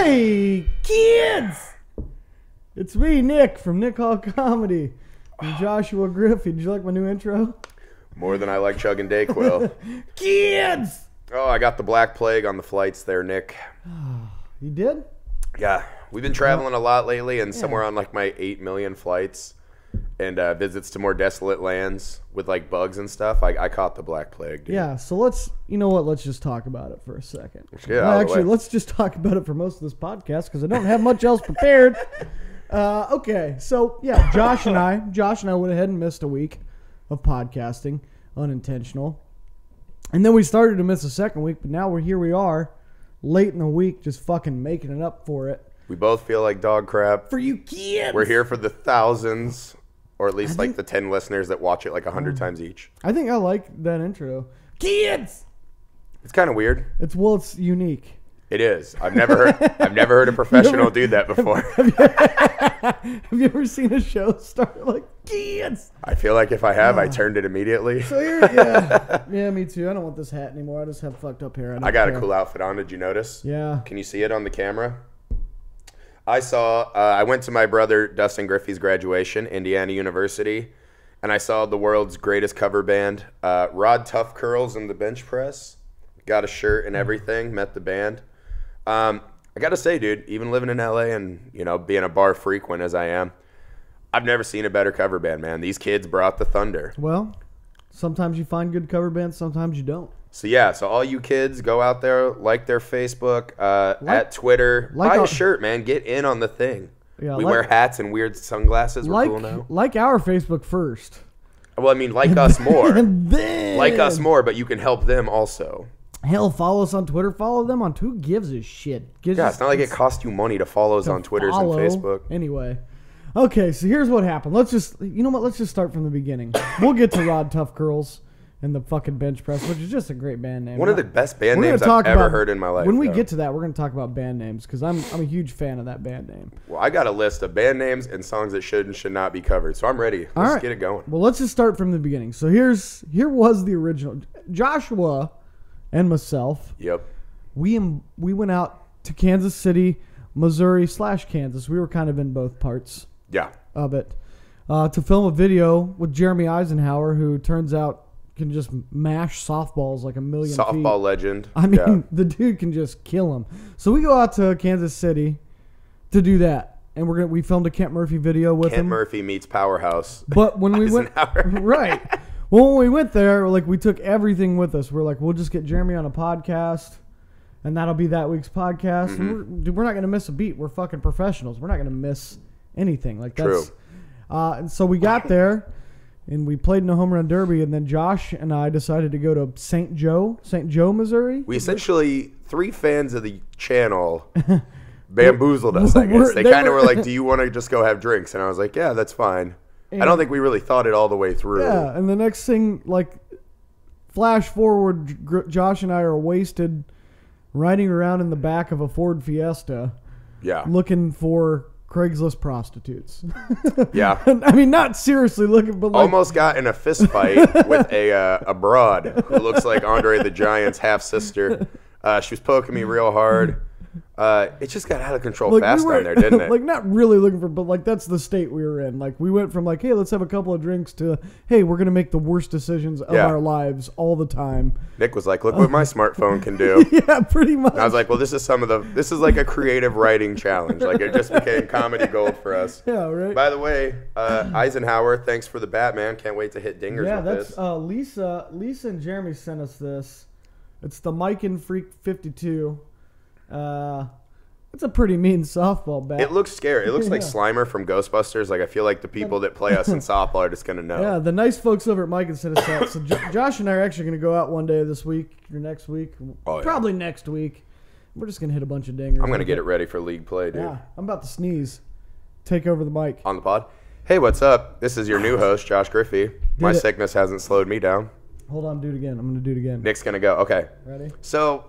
Hey, kids! It's me, Nick, from Nick Hall Comedy. I'm Joshua Griffey. Did you like my new intro? More than I like chugging Dayquil. Kids! Oh, I got the Black Plague on the flights there, Nick. You did? Yeah, we've been traveling a lot lately, and somewhere on like my 8 million flights and visits to more desolate lands with like bugs and stuff, I caught the Black Plague, dude. Yeah, so let's just talk about it for a second. Let's just talk about it for most of this podcast because I don't have much else prepared. Okay, so yeah, Josh and I went ahead and missed a week of podcasting, unintentional. And then we started to miss a second week, but now we are, late in the week, just fucking making it up for it. We both feel like dog crap. For you kids! We're here for the thousands, or at least like the 10 listeners that watch it like 100 times each. I think I like that intro. Kids! It's kind of weird. It's unique. It is. I've never heard a professional do that before. Have you ever seen a show start like kids? I feel like if I have, I turned it immediately. So yeah, me too. I don't want this hat anymore. I just have fucked up hair. I got a cool outfit on. Did you notice? Yeah. Can you see it on the camera? I went to my brother Dustin Griffey's graduation, Indiana University, and I saw the world's greatest cover band, Rod Tough Curls and the Bench Press. Got a shirt and everything. Met the band. I got to say, dude, even living in LA and, being a bar frequent as I am, I've never seen a better cover band, man. These kids brought the thunder. Well, sometimes you find good cover bands, sometimes you don't. So all you kids, go out there, like their Facebook, at Twitter, buy a shirt, man. Get in on the thing. Yeah, we wear hats and weird sunglasses. We're cool now. Like our Facebook first. Well, I mean, like us more. And then, like us more, but you can help them also. Hell, follow us on Twitter. Follow them on Who gives a shit? It's not like it costs you money to follow us on Twitter and Facebook. Anyway. Okay, so here's what happened. Let's just start from the beginning. We'll get to Rod Tough Curls and the fucking Bench Press, which is just a great band name. One of the best band names I've ever heard in my life. When we get to that, we're going to talk about band names because I'm a huge fan of that band name. Well, I got a list of band names and songs that should and should not be covered, so I'm ready. Let's get it going. Well, let's just start from the beginning. So here was the original. Joshua and myself. Yep. We went out to Kansas City, Missouri / Kansas. We were kind of in both parts. Yeah. Of it to film a video with Jeremy Eisenhower, who turns out can just mash softballs like a million feet. Softball legend. I mean, the dude can just kill them. So we go out to Kansas City to do that, and we filmed a Kent Murphy video with him. Kent Murphy meets Powerhouse. But when we went right. Well, when we went there, we took everything with us. We're like, we'll just get Jeremy on a podcast, and that'll be that week's podcast. Mm-hmm. We're not going to miss a beat. We're fucking professionals. We're not going to miss anything. True. And so we got there, and we played in a home run derby, and then Josh and I decided to go to St. Joe, Missouri. We essentially, 3 fans of the channel bamboozled us, I guess. They kind of were like, do you want to just go have drinks? And I was like, yeah, that's fine. And I don't think we really thought it all the way through. Yeah, and the next thing, flash forward, Josh and I are wasted riding around in the back of a Ford Fiesta. Yeah. Looking for Craigslist prostitutes. Yeah. I mean, not seriously looking, but almost got in a fist fight with a broad who looks like Andre the Giant's half-sister. She was poking me real hard. It just got out of control fast down there, didn't it? Not really looking for, but that's the state we were in. We went from hey, let's have a couple of drinks to, hey, we're going to make the worst decisions of our lives all the time. Nick was like, look what my smartphone can do. Yeah, pretty much. And I was like, well, this is like a creative writing challenge. It just became comedy gold for us. Yeah, right. By the way, Eisenhower, thanks for the bat, man. Can't wait to hit dingers with this. Lisa and Jeremy sent us this. It's the Mike and Freak 52. It's a pretty mean softball bat. It looks scary. It looks like Slimer from Ghostbusters. I feel like the people that play us in softball are just going to know. Yeah, the nice folks over at Mike and sent us that. So Josh and I are actually going to go out one day this week or next week. Probably next week. We're just going to hit a bunch of dingers. I'm going to get it ready for league play, dude. Yeah, I'm about to sneeze. Take over the mic. On the pod. Hey, what's up? This is your new host, Josh Griffey. My sickness hasn't slowed me down. Hold on, do it again. I'm going to do it again. Nick's going to go. Okay. Ready? So...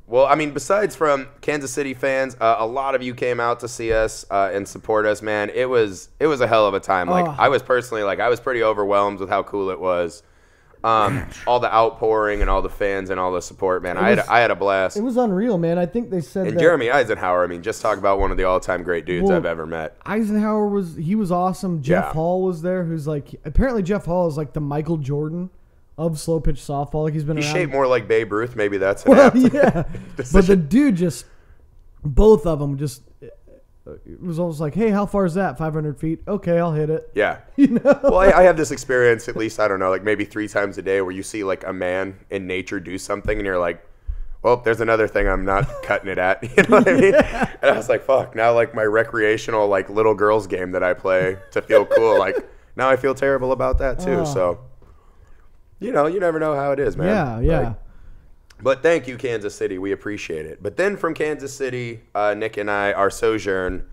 Well, I mean, besides from Kansas City fans, a lot of you came out to see us and support us, man. It was a hell of a time. I was personally, I was pretty overwhelmed with how cool it was. all the outpouring and all the fans and all the support, man. I had a blast. It was unreal, man. I think they said and that Jeremy Eisenhower, I mean, just talk about one of the all-time great dudes I've ever met. Eisenhower was awesome. Jeff Hall was there, who's like, apparently Jeff Hall is like the Michael Jordan of slow pitch softball. Like he's around. Shaped more like Babe Ruth. Maybe that's an yeah. But the dude just, both of them just, it was almost like, hey, how far is that? 500 feet? Okay, I'll hit it. Yeah. Well, I have this experience, at least, I don't know, like maybe 3 times a day where you see like a man in nature do something and you're like, well, there's another thing I'm not cutting it at. You know what I mean? And I was like, fuck, now like my recreational like little girls game that I play to feel cool, like now I feel terrible about that too. So, you know, you never know how it is, man. Yeah. Like, but thank you, Kansas City. We appreciate it. But then from Kansas City, Nick and I, our sojourn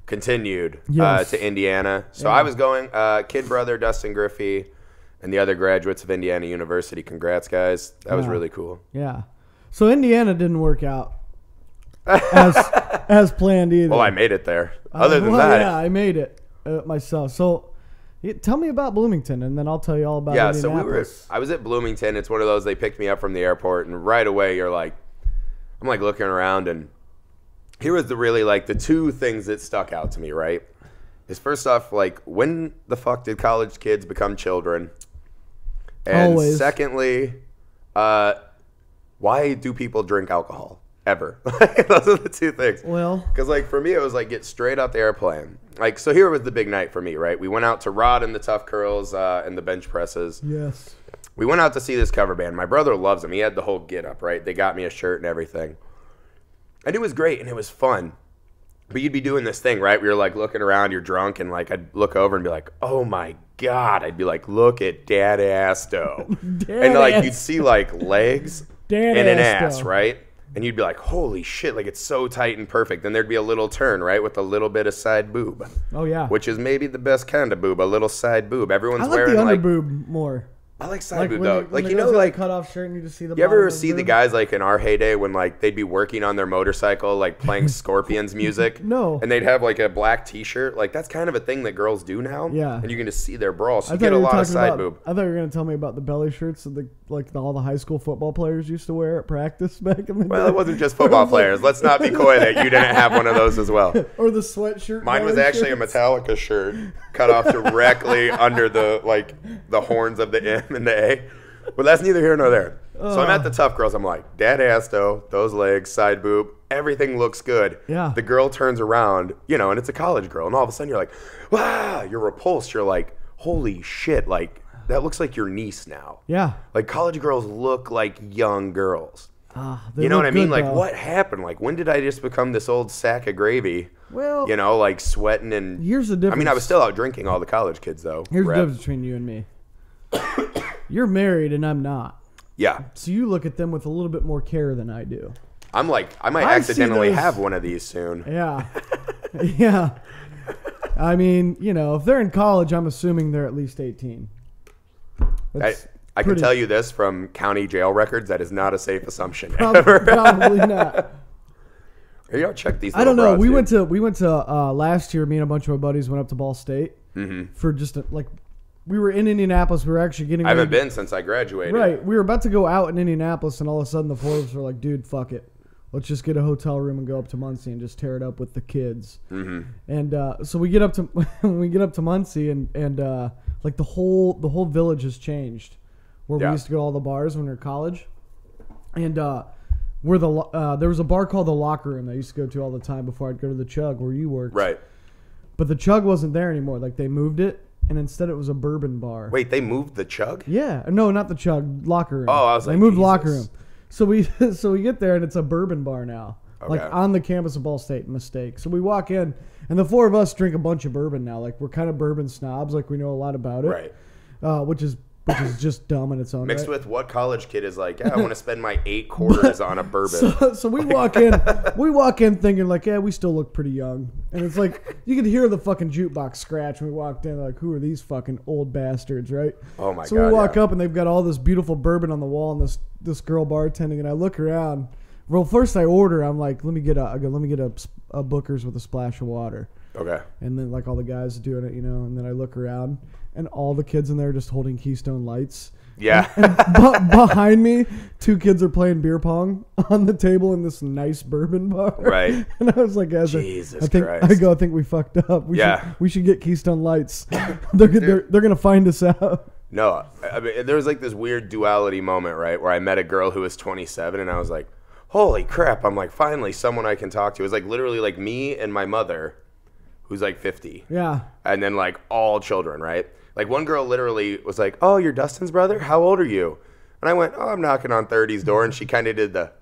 continued to Indiana. So I was going, kid brother, Dustin Griffey, and the other graduates of Indiana University. Congrats, guys. That was really cool. Yeah. So Indiana didn't work out as planned either. Well, I made it there. Other than that. Yeah, I made it myself. So tell me about Bloomington, and then I'll tell you all about Indianapolis. So I was at Bloomington. It's one of those, they picked me up from the airport, and right away I'm like looking around, and here was the 2 things that stuck out to me, right? Is first off, like, when the fuck did college kids become children? And always. Secondly, why do people drink alcohol? Ever. Those are the 2 things. Well, because like for me, it was like get straight off the airplane. Like, so here was the big night for me, right? We went out to Rod and the Tough Curls and the bench presses. Yes. We went out to see this cover band. My brother loves them. He had the whole get up, right? They got me a shirt and everything. And it was great and it was fun. But you'd be doing this thing, right? We were like looking around, you're drunk, and like I'd look over and be like, oh my God. I'd be like, look at Dad Asto. And like you'd see like legs and an ass, right? And you'd be like, holy shit, like it's so tight and perfect. Then there'd be a little turn, right, with a little bit of side boob. Oh, yeah. Which is maybe the best kind of boob, a little side boob. Everyone's wearing the under boob more. I like side boob, though. Like, you know, like cut off shirt and you just see the you ever see the guys like in our heyday when like they'd be working on their motorcycle, like playing Scorpions music? No. And they'd have like a black t-shirt. Like that's kind of a thing that girls do now. Yeah. And you can just see their bra. So you get a lot of side boob. I thought you were going to tell me about the belly shirts that all the high school football players used to wear at practice back in the day. Well, it wasn't just football players. Let's not be coy that you didn't have one of those as well. Or the sweatshirt. Mine was actually a Metallica shirt cut off directly under the horns of the M and the A. But that's neither here nor there. So I'm at the Tough Girls. I'm like, Dad Asto, those legs, side boob, everything looks good. Yeah. The girl turns around, and it's a college girl. And all of a sudden you're like, wow, you're repulsed. You're like, holy shit, like, that looks like your niece now. Yeah. Like, college girls look like young girls. You know what I mean? Good, like, though. what happened? Like, when did I just become this old sack of gravy? Well, like sweating and... Here's the difference. I mean, I was still out drinking all the college kids, though. Here's the difference between you and me. You're married and I'm not. Yeah. So you look at them with a little bit more care than I do. I'm like, I might accidentally have one of these soon. Yeah. Yeah. I mean, if they're in college, I'm assuming they're at least 18. I can tell you this from county jail records, that is not a safe assumption. Probably not. You don't check these. I don't know. We went to last year. Me and a bunch of my buddies went up to Ball State for just we were in Indianapolis. We were actually getting. I haven't been since I graduated. Right. We were about to go out in Indianapolis, and all of a sudden the 4 of us were like, "Dude, fuck it. Let's just get a hotel room and go up to Muncie and just tear it up with the kids." Mm-hmm. And so we get up to Muncie, and like the whole village has changed. Where we used to go to all the bars when we were in college, and where there was a bar called the Locker Room that I used to go to all the time before I'd go to the Chug where you worked. Right. But the Chug wasn't there anymore. Like they moved it, and instead it was a bourbon bar. Wait, they moved the Chug? Yeah, no, not the Chug, Locker Room. Oh, I was like, they moved Jesus. Locker Room. So we get there and it's a bourbon bar now, okay. Like on the campus of Ball State. Mistake. So we walk in, and the 4 of us drink a bunch of bourbon now. Like we're kind of bourbon snobs. Like we know a lot about it. Right. Which is just dumb in its own Mixed right. with what college kid is like, I want to spend my 8 quarters on a bourbon. So we walk in thinking like, yeah, we still look pretty young. And it's like, you could hear the fucking jukebox scratch when we walked in, like, who are these fucking old bastards, right? Oh my God. So we walk up and they've got all this beautiful bourbon on the wall and this girl bartending, and I look around. Well, first I order, I'm like, let me get a Booker's with a splash of water. Okay. And then like all the guys doing it, and then I look around and all the kids in there just holding Keystone Lights. Yeah. And behind me, 2 kids are playing beer pong on the table in this nice bourbon bar. Right. And I was like, Jesus Christ. I think we fucked up. Yeah. We should get Keystone Lights. They're going to find us out. No, I mean, there was like this weird duality moment, right, where I met a girl who was 27, and I was like, holy crap. I'm like, finally, someone I can talk to. It was like literally like me and my mother, who's like 50. Yeah. And then like all children, right? Like one girl literally was like, oh, you're Dustin's brother? How old are you? And I went, oh, I'm knocking on 30's door. And she kind of did the,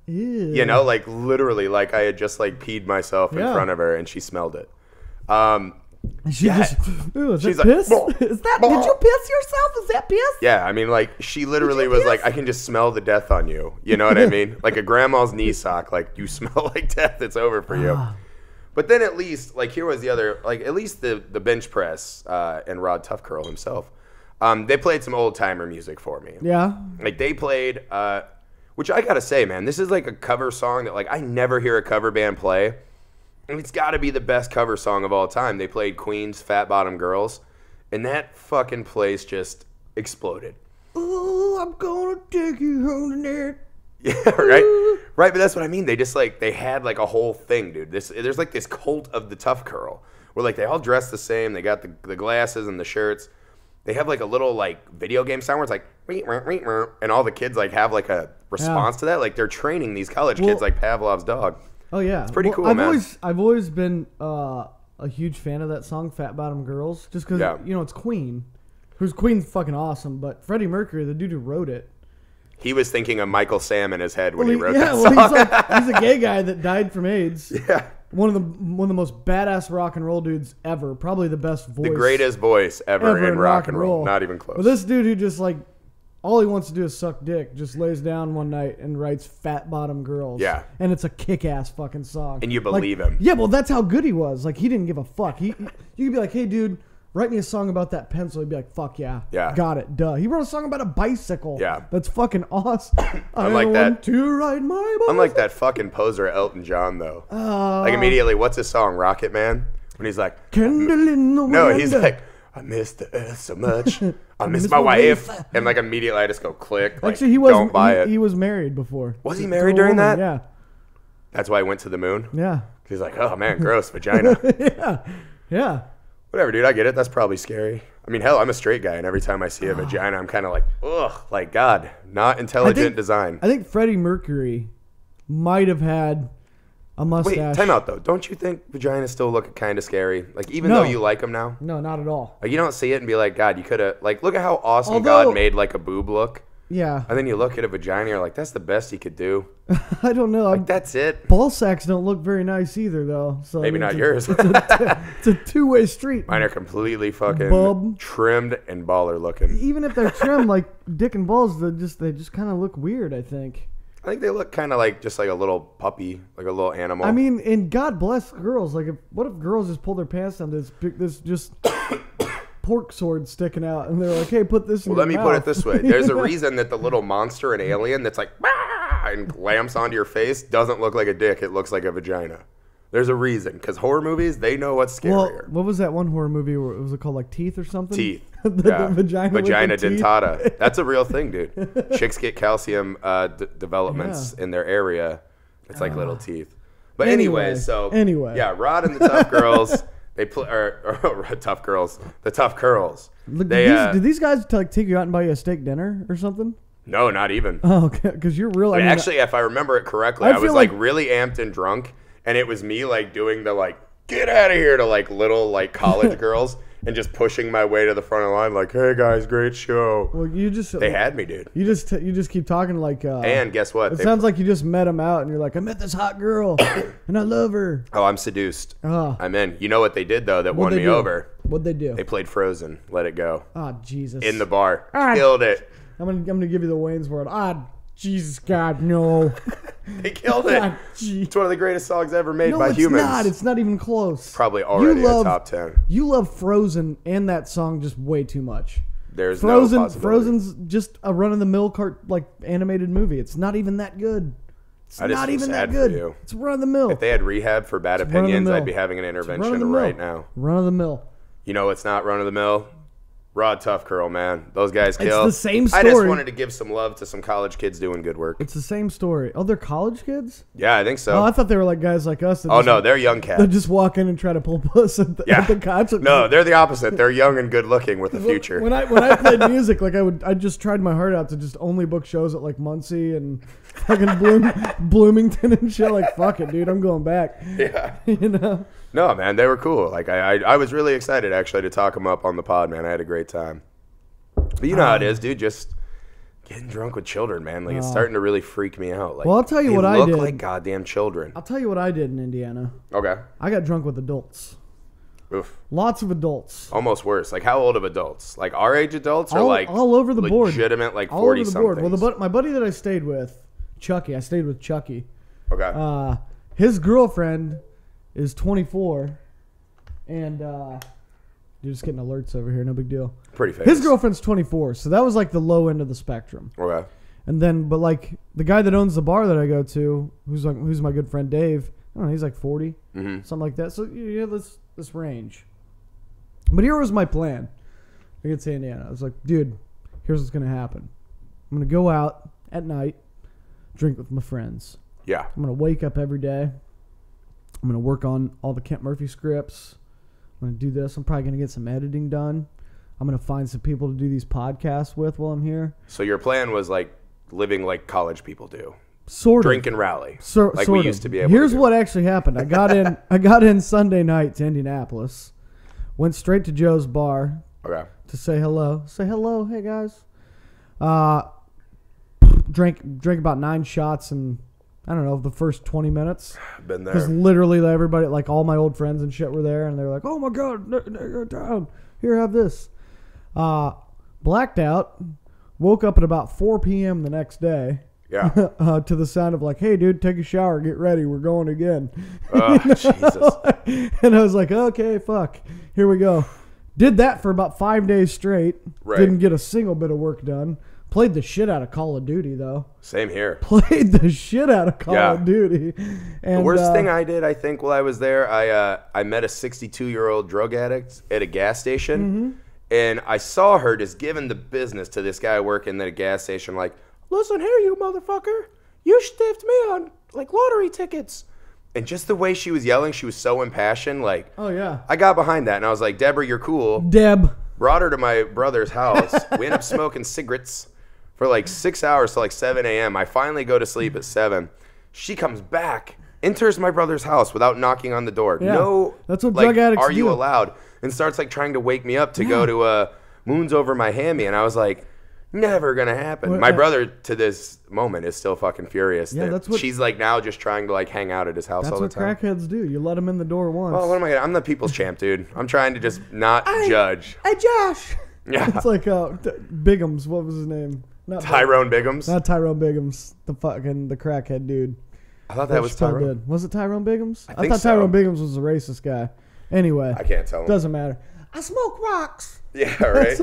you know, like literally like I had just like peed myself in front of her and she smelled it. She just, is she's that like, piss? Is that, did you piss yourself? Is that piss? Yeah, I mean, like, she literally was like, I can just smell the death on you. You know what I mean? Like a grandma's knee sock, like, you smell like death, it's over for you. But then at least, like, here was the other, like, at least the bench press and Rod Tough Curl himself, they played some old-timer music for me. Yeah. Like, they played, which I gotta say, man, this is like a cover song that, like, I never hear a cover band play. And it's got to be the best cover song of all time. They played Queen's Fat Bottom Girls, and that fucking place just exploded. Oh, I'm gonna take you home tonight. Yeah, right? Right, but that's what I mean. They just, like, they had, like, a whole thing, dude. There's, like, this cult of the Tough Curl, where, like, they all dress the same. They got the glasses and the shirts. They have, like, a little, like, video game sound where it's like, and all the kids, like, have, like, a response to that. Like, they're training these college kids like Pavlov's dog. Oh yeah, it's pretty cool, man. I've always been a huge fan of that song, "Fat Bottom Girls," just because you know it's Queen, Queen's fucking awesome. But Freddie Mercury, the dude who wrote it, he was thinking of Michael Sam in his head when he wrote that song. He's a gay guy that died from AIDS. Yeah, one of the most badass rock and roll dudes ever. Probably the best voice, the greatest voice ever in rock and roll. Not even close. Well, this dude who just like. All he wants to do is suck dick. Just lays down one night and writes "Fat Bottom Girls." Yeah, and it's a kick-ass fucking song. And you believe him? Yeah, well, that's how good he was. Like he didn't give a fuck. You could be like, "Hey, dude, write me a song about that pencil." He'd be like, "Fuck yeah, got it, duh." He wrote a song about a bicycle. Yeah, that's fucking awesome. Unlike want to ride my bicycle. Unlike that fucking poser Elton John though. Like immediately, what's his song? Rocket Man. When he's like, "Candle in the wind." No, he's like, "I miss the earth so much. I miss my wife." And like immediately I just go click. Like, actually, don't buy it. He was married before. Was he married during that? Yeah. That's why he went to the moon? Yeah. He's like, oh man, gross, vagina. Yeah. Whatever, dude, I get it. That's probably scary. I mean, hell, I'm a straight guy, and every time I see a vagina, I'm kind of like, ugh, like, God, not intelligent design. I think Freddie Mercury might have had a mustache. Wait, time out, though. Don't you think vaginas still look kind of scary? Like, even though you like them now? No, not at all. Like, you don't see it and be like, God, you could have, like, look at how awesome God made, like, a boob look. Yeah. And then you look at a vagina, you're like, that's the best he could do. I don't know. Like, that's it. Ball sacks don't look very nice either, though. So maybe not yours. It's a two-way street. Mine are completely fucking trimmed and baller looking. Even if they're trimmed, like dick and balls, they just kind of look weird, I think. I think they look kind of like just like a little puppy, like a little animal. I mean, and God bless girls. Like, what if girls just pull their pants down? This just pork sword sticking out, and they're like, "Hey, put this in your mouth." Let me put it this way: there's a reason that the little monster in Alien that's like and lamps onto your face doesn't look like a dick; it looks like a vagina. There's a reason, because horror movies, they know what's scarier. Well, what was that one horror movie where it was called like Teeth or something? Teeth. the vagina dentata. That's a real thing, dude. Chicks get calcium developments in their area. It's like little teeth. But anyway, yeah, Rod and the Tough Girls. They play Tough Girls. The Tough Curls. Did these guys like take you out and buy you a steak dinner or something? No, not even. Oh, okay. Because you're real. Actually, if I remember it correctly, I was like really amped and drunk. And it was me like doing the like get out of here to like little like college girls and just pushing my way to the front of the line like, hey guys, great show. Well, they had me, dude. You just keep talking like. And guess what? It sounds like you just met them out and you're like, I met this hot girl and I love her. Oh, I'm seduced. I'm in. You know what they did though that won me over? What'd they do? They played Frozen. Let It Go. Oh Jesus. In the bar, killed it. I'm gonna give you the Wayne's World. Jesus, God, no. They killed it. It's one of the greatest songs ever made by humans. No, it's not. It's not even close. Probably already a top 10. You love Frozen and that song just way too much. There's no possibility. Frozen's just a run-of-the-mill animated movie. It's not even that good. It's not even that good. It's run-of-the-mill. If they had rehab for bad opinions, I'd be having an intervention right now. Run-of-the-mill. You know it's not run-of-the-mill? Rod Tough Curl, man. Those guys kill. It's the same story. I just wanted to give some love to some college kids doing good work. It's the same story. Oh, they're college kids? Yeah, I think so. Oh, I thought they were like guys like us. Oh, no, they're young cats. They just walk in and try to pull puss at the concert. No, they're the opposite. They're young and good looking with a future. When I played music, like I just tried my heart out to just only book shows at like Muncie and fucking Bloomington and shit. Like, fuck it, dude. I'm going back. Yeah. You know? No, man, they were cool. Like I was really excited actually to talk them up on the pod, man. I had a great time. But you know how it is, dude. Just getting drunk with children, man. Like it's starting to really freak me out. Like, well, I'll tell you what I did. They look like goddamn children. I'll tell you what I did in Indiana. Okay. I got drunk with adults. Oof. Lots of adults. Almost worse. Like how old of adults? Like our age adults, or like all over the board? Legitimate, like 40-somethings. Well, my buddy that I stayed with, Chucky. I stayed with Chucky. Okay. His girlfriend is 24, and you're just getting alerts over here. No big deal. Pretty famous. His girlfriend's 24, so that was like the low end of the spectrum. Okay. And then, but like the guy that owns the bar that I go to, who's my good friend Dave. I don't know. He's like 40, something like that. So you have this range. But here was my plan. I get to Indiana. I was like, dude, here's what's gonna happen. I'm gonna go out at night, drink with my friends. Yeah. I'm gonna wake up every day. I'm gonna work on all the Kent Murphy scripts. I'm gonna do this. I'm probably gonna get some editing done. I'm gonna find some people to do these podcasts with while I'm here. So your plan was like living like college people do. Sort of. Drink and rally. Like we used to be able Here's to do. what actually happened. I got in Sunday night to Indianapolis. Went straight to Joe's bar to say hello. Say hello, hey guys. Drank about 9 shots in, I don't know, the first 20 minutes. Been there. Because literally everybody, like all my old friends and shit were there, and they were like, "Oh my god, you're down. Here, have this." Blacked out. Woke up at about 4 p.m. the next day. Yeah. To the sound of like, "Hey, dude, take a shower, get ready, we're going again." Jesus. And I was like, "Okay, fuck, here we go." Did that for about 5 days straight. Right. Didn't get a single bit of work done. Played the shit out of Call of Duty though. Same here. Played the shit out of Call of Duty. And the worst thing I did, I think, while I was there, I met a 62-year-old drug addict at a gas station, and I saw her just giving the business to this guy working at a gas station, like, "Listen here, you motherfucker, you stiffed me on like lottery tickets." And just the way she was yelling, she was so impassioned. Like, oh yeah, I got behind that, and I was like, "Deborah, you're cool." Deb. Brought her to my brother's house. We ended up smoking cigarettes for like 6 hours till like 7 a.m. I finally go to sleep at 7. She comes back, enters my brother's house without knocking on the door. Yeah, no, that's what drug addicts are you do. allowed? And starts like trying to wake me up to go to Moons Over my Hammy. And I was like, never gonna happen. Well, my brother to this moment is still fucking furious. Yeah, that's what she's like now just trying to like hang out at his house all the time. That's what crackheads do. You let them in the door once. Well, what am I gonna? I'm the people's champ, dude. I'm trying to just not judge. Hey, Josh. Yeah. It's like Biggums. What was his name? Not Tyrone Biggums. Not Tyrone Biggums. The crackhead dude. I thought that was Tyrone. Was it Tyrone Biggums? I thought Tyrone Biggums was a racist guy. Anyway. I can't tell him. Doesn't matter. I smoke rocks. Yeah, right?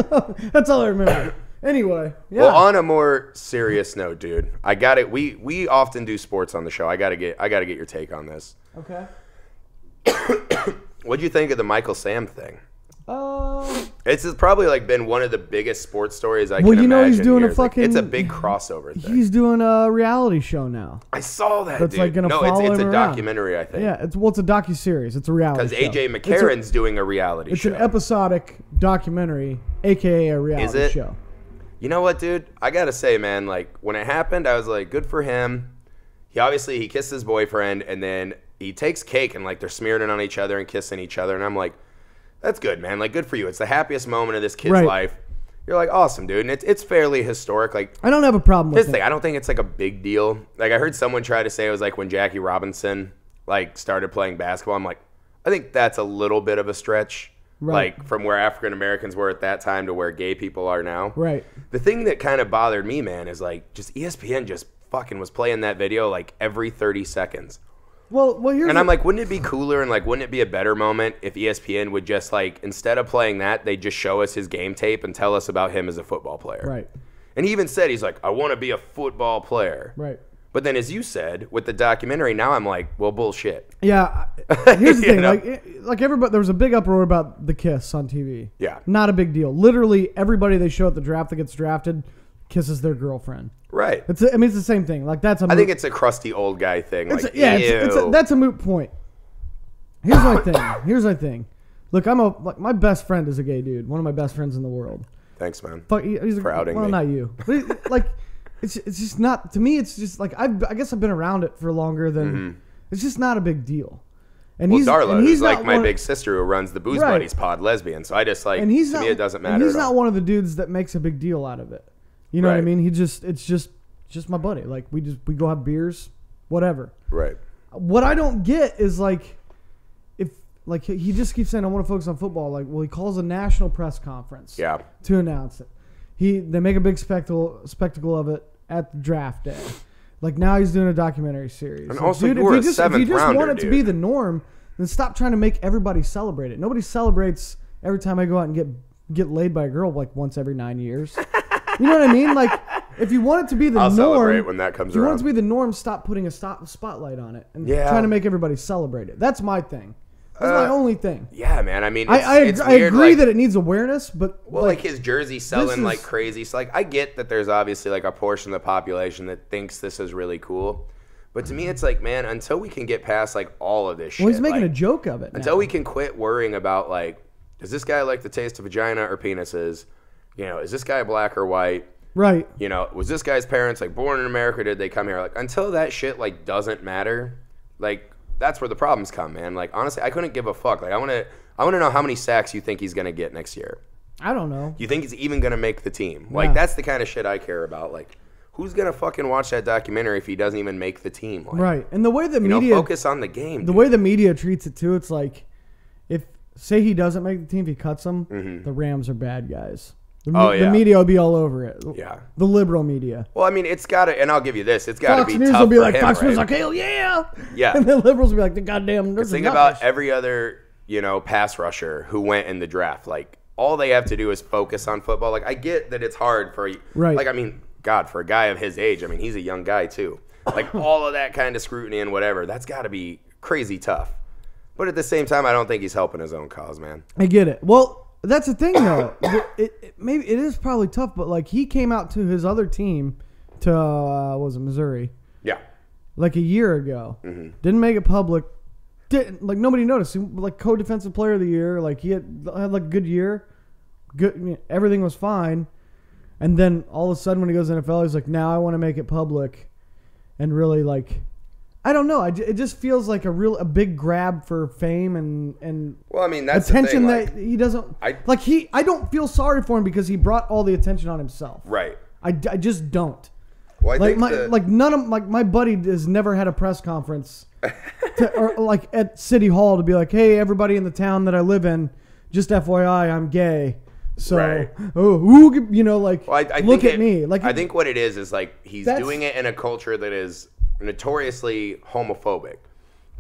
That's all I remember. Anyway. Yeah. Well, on a more serious note, dude, I got it. We often do sports on the show. I gotta get your take on this. Okay. What'd you think of the Michael Sam thing? It's probably like been one of the biggest sports stories I can imagine. Well, he's doing a fucking. It's a big crossover thing. He's doing a reality show now. I saw that. That's dude. like gonna follow it's him a around. documentary. I think. Yeah, it's a docu-series. It's a reality show. Because AJ McCarron's doing a reality show. It's an episodic documentary, aka a reality show. You know what, dude? I gotta say, man, like when it happened, I was like, good for him. He kissed his boyfriend, and then he takes cake and like they're smearing it on each other and kissing each other, and I'm like, that's good, man. Like, good for you. It's the happiest moment of this kid's life. You're like, awesome, dude. And it's fairly historic. Like, I don't have a problem with it. I don't think it's like a big deal. Like, I heard someone try to say it was like when Jackie Robinson like started playing basketball. I'm like, I think that's a little bit of a stretch. Right. Like from where African Americans were at that time to where gay people are now. Right. The thing that kind of bothered me, man, is like just ESPN just fucking was playing that video like every 30 seconds. Well, and I'm like, wouldn't it be cooler and like, wouldn't it be a better moment if ESPN would just like, instead of playing that, they just show us his game tape and tell us about him as a football player. Right. And he even said, he's like, I want to be a football player. Right. But then, as you said, with the documentary, now I'm like, well, bullshit. Yeah. Here's the thing. Like everybody, there was a big uproar about the kiss on TV. Yeah. Not a big deal. Literally, everybody they show at the draft that gets drafted kisses their girlfriend. Right. It's the same thing. Like that's I think it's a crusty old guy thing. That's a moot point. Here's my thing. Look, my best friend is a gay dude. One of my best friends in the world. Thanks, man. He's for outing me. Well, not you. But like, it's just not, to me, it's just like, I guess I've been around it for longer than, it's just not a big deal. And Darla is like my big sister who runs the Booze Buddies pod, lesbian. So I just like, to me it doesn't matter. And he's not one of the dudes that makes a big deal out of it. You know what I mean? It's just my buddy. Like we go have beers, whatever. Right. What I don't get is like, like he just keeps saying I want to focus on football. Like, well, he calls a national press conference. Yeah. To announce it. They make a big spectacle of it at the draft day. Like now he's doing a documentary series. And like, also, dude, if you just want it to be the norm, then stop trying to make everybody celebrate it. Nobody celebrates every time I go out and get laid by a girl like once every 9 years. You know what I mean? Like, if you want it to be the norm, celebrate when that comes around. If you want it to be the norm, stop putting a spotlight on it and trying to make everybody celebrate it. That's my thing. That's my only thing. Yeah, man. I mean, it's I weird, agree that it needs awareness, but like his jersey selling like crazy. So like, I get that there's obviously like a portion of the population that thinks this is really cool, but to me, it's like, man, until we can get past like all of this shit. Well, he's making a joke of it. Until we can quit worrying about like, does this guy like the taste of vagina or penises? You know, is this guy black or white? Right. You know, was this guy's parents like born in America? Did they come here? Like, until that shit like doesn't matter, like that's where the problems come, man. Like, honestly, I couldn't give a fuck. Like, I want to know how many sacks you think he's gonna get next year. I don't know. You think he's even gonna make the team? Like, that's the kind of shit I care about. Like, who's gonna fucking watch that documentary if he doesn't even make the team? Like, right. And the way the media focus on the game. The way the media treats it too, it's like, if say he doesn't make the team, if he cuts them, the Rams are bad guys. The media will be all over it. Yeah. The liberal media. Well, I mean, it's got to, and I'll give you this, it's got to be Fox News tough will be for like, him, Fox News right? like, hell yeah. Yeah. And the liberals will be like, the goddamn. Think about every other, pass rusher who went in the draft. Like, all they have to do is focus on football. Like, I get that it's hard for, like, I mean, God, for a guy of his age, I mean, he's a young guy too. Like, all of that kind of scrutiny and whatever, that's got to be crazy tough. But at the same time, I don't think he's helping his own cause, man. I get it. Well, that's the thing, though. Maybe it is probably tough, but like he came out to his other team, to was it Missouri? Yeah. Like a year ago, didn't make it public. Didn't like nobody noticed. He, like co-defensive player of the year, like he had like a good year, everything was fine, and then all of a sudden when he goes to NFL, he's like, now I want to make it public, and really like. I don't know. It just feels like a big grab for fame and well, I mean, that's attention the thing, that he doesn't I don't feel sorry for him because he brought all the attention on himself. Right. I just don't. Well, I think none of my buddy has never had a press conference or like at City Hall to be like, hey, everybody in the town that I live in, just FYI, I'm gay. So, look at me. Like, I think what it is like he's doing it in a culture that is notoriously homophobic.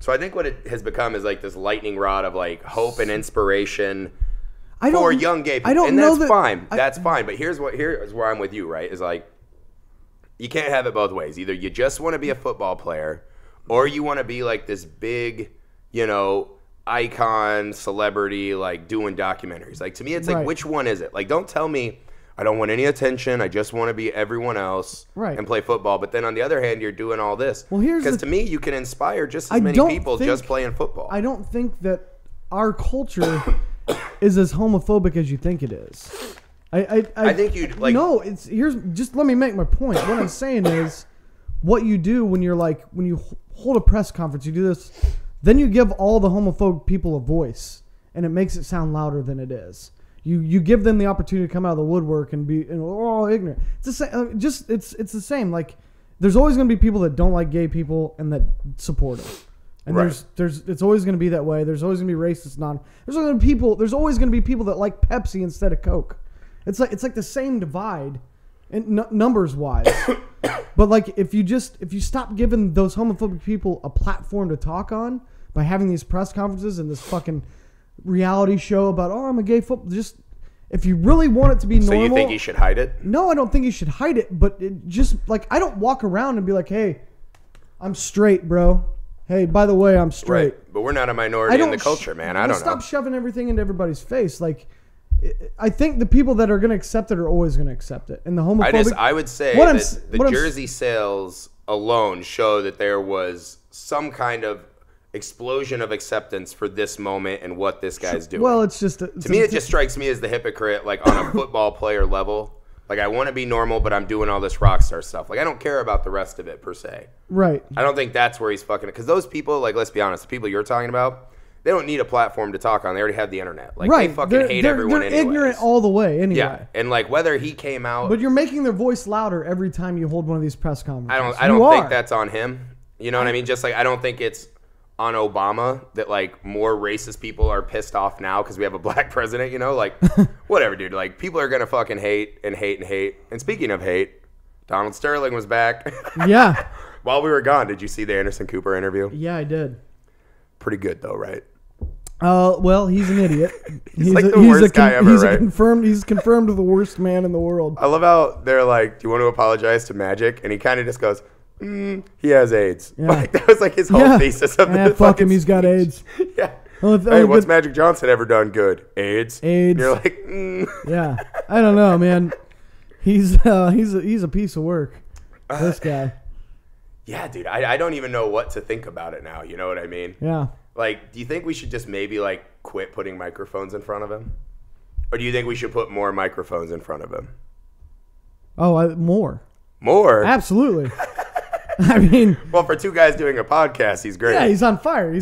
So I think what it has become is like this lightning rod of like hope and inspiration for young gay people. I don't know that's fine. That's fine. But here's where I'm with you, right? Is like you can't have it both ways. Either you just want to be a football player or you want to be like this big, icon celebrity like doing documentaries. Like to me it's like which one is it? Like don't tell me I don't want any attention. I just want to be everyone else and play football. But then on the other hand, you're doing all this. Well, because to me, you can inspire just as many people just playing football. I don't think that our culture is as homophobic as you think it is. I think you'd like. No, just let me make my point. What I'm saying is, what you do when you hold a press conference, you do this, then you give all the homophobic people a voice, and it makes it sound louder than it is. You give them the opportunity to come out of the woodwork and be ignorant. It's the same. It's the same. Like there's always going to be people that don't like gay people and that support them. And it's always going to be that way. There's always going to be racist There's always going to be people that like Pepsi instead of Coke. It's like the same divide, numbers wise. But like if you stop giving those homophobic people a platform to talk on by having these press conferences and this fucking reality show about I'm a gay football. Just if you really want it to be normal. So you think he should hide it? No, I don't think he should hide it. But it just like I don't walk around and be like, hey, I'm straight, bro. Hey, by the way, I'm straight. Right. But we're not a minority in the culture, man. I don't know. Stop shoving everything into everybody's face. Like, I think the people that are going to accept it are always going to accept it. And the homophobic... I would say that the jersey sales alone show that there was some kind of explosion of acceptance for this moment and what this guy's doing. Well, it's just... To me, it just strikes me as the hypocrite, like, on a football player level. Like, I want to be normal, but I'm doing all this rock star stuff. Like, I don't care about the rest of it, per se. Right. I don't think that's where he's fucking... Because those people, like, let's be honest, the people you're talking about... They don't need a platform to talk on. They already have the internet. Like, they fucking hate everyone anyways. They're ignorant all the way anyway. Yeah, and like whether he came out... But you're making their voice louder every time you hold one of these press conferences. I don't think that's on him. You know what I mean? Just like, I don't think it's on Obama that like more racist people are pissed off now because we have a black president, you know? Like, whatever, dude. Like, people are going to fucking hate and hate and hate. And speaking of hate, Donald Sterling was back. Yeah. While we were gone, did you see the Anderson Cooper interview? Yeah, I did. Pretty good though, right? Well, he's an idiot. He's like the worst guy ever, right? He's confirmed the worst man in the world. I love how they're like, do you want to apologize to Magic? And he kind of just goes, he has AIDS. Yeah. Like, that was like his whole thesis of the fuck him, he's got AIDS. Yeah. Hey, what's Magic Johnson ever done good? AIDS. AIDS. And you're like, Yeah. I don't know, man. He's a piece of work. This guy. Yeah, dude. I don't even know what to think about it now. You know what I mean? Yeah. Like, do you think we should just maybe, like, quit putting microphones in front of him? Or do you think we should put more microphones in front of him? Oh, more. More? Absolutely. I mean... Well, for two guys doing a podcast, he's great. Yeah, he's on fire.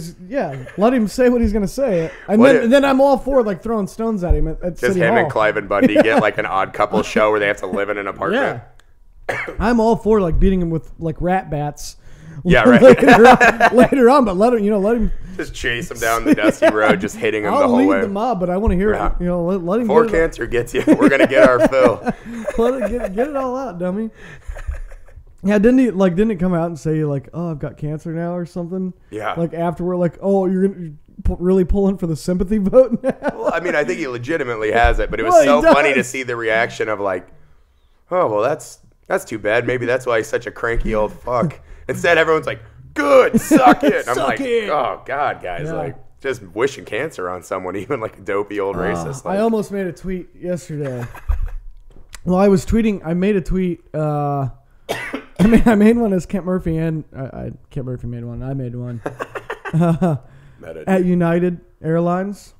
Let him say what he's going to say. And then I'm all for, like, throwing stones at him at just City him Hall. and Clive and Bundy get, like, an odd couple show where they have to live in an apartment. Yeah. I'm all for, like, beating him with, like, rat bats. Yeah, right. later on, but let him just chase him down the dusty road, just hitting him the whole way. I'll lead the mob, but I want to hear it. You know, let him. Before cancer gets you, we're gonna get our fill. Let it get it all out, dummy. Yeah, didn't it come out and say like, oh, I've got cancer now or something? Yeah. Like afterward, like, oh, you're really pulling for the sympathy vote now? Well, I mean, I think he legitimately has it, but it was so funny to see the reaction of like, oh, well, that's too bad. Maybe that's why he's such a cranky old fuck. Instead, everyone's like, good, suck it. I'm like, oh, God, guys. Yeah. Like, just wishing cancer on someone, even like a dopey old racist. Like, I almost made a tweet yesterday. Well, I was tweeting. I made a tweet. I made one as Kent Murphy, and Kent Murphy made one. I made one. At United Airlines,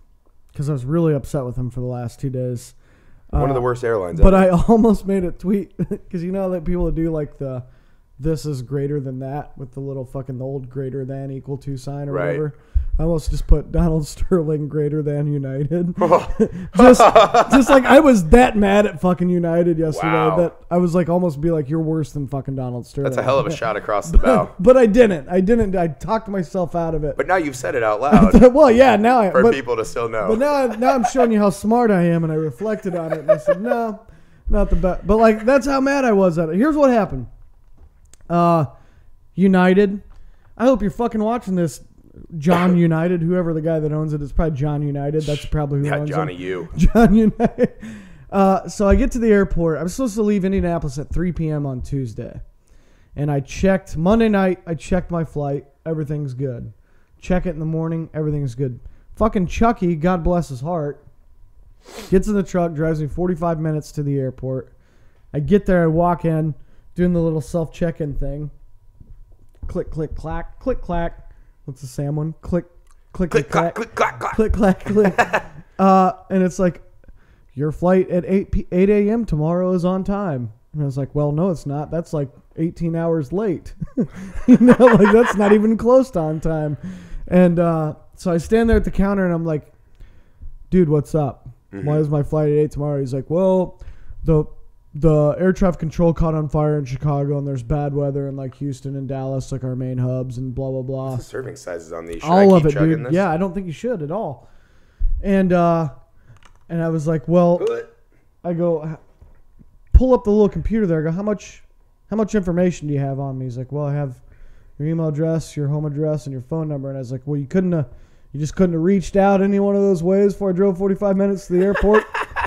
because I was really upset with him for the last 2 days. One of the worst airlines ever. But I almost made a tweet, because you know that people that do like the... this is greater than that with the little fucking old greater than equal to sign or whatever. I almost just put Donald Sterling greater than United. just like I was that mad at fucking United yesterday that I was like almost be like, you're worse than fucking Donald Sterling. That's a hell of a shot across the bow. But I didn't. I talked myself out of it. But now you've said it out loud. Well, yeah, now for people to still know. But now I'm showing you how smart I am, and I reflected on it and I said, no, not the best. But like that's how mad I was at it. Here's what happened. United. I hope you're fucking watching this, John United, whoever the guy that owns it is. Probably John United. That's probably who owns Johnny it. U. John United. So I get to the airport. I'm supposed to leave Indianapolis at 3 p.m. on Tuesday. And I checked Monday night. I checked my flight. Everything's good. Check it in the morning. Everything's good. Fucking Chucky, God bless his heart, gets in the truck, drives me 45 minutes to the airport. I get there. I walk in. Doing the little self-check-in thing. Click, click, clack. Click, clack. What's the Sam one? Click, click, click, clack. Click, clack, clack. Click, clack, click. And it's like, your flight at 8 a.m. tomorrow is on time. And I was like, well, no, it's not. That's like 18 hours late. Like that's not even close to on time. And so I stand there at the counter and I'm like, dude, what's up? Mm-hmm. Why is my flight at 8 tomorrow? He's like, well, the air traffic control caught on fire in Chicago, and there's bad weather in like Houston and Dallas, like our main hubs, and blah blah blah. What's the serving sizes on these? Should all I of keep it, dude. this? Yeah, I don't think you should at all. And I was like, well, I go pull up the little computer there. I go, how much information do you have on me? He's like, well, I have your email address, your home address, and your phone number. And I was like, well, you just couldn't have reached out any one of those ways before I drove 45 minutes to the airport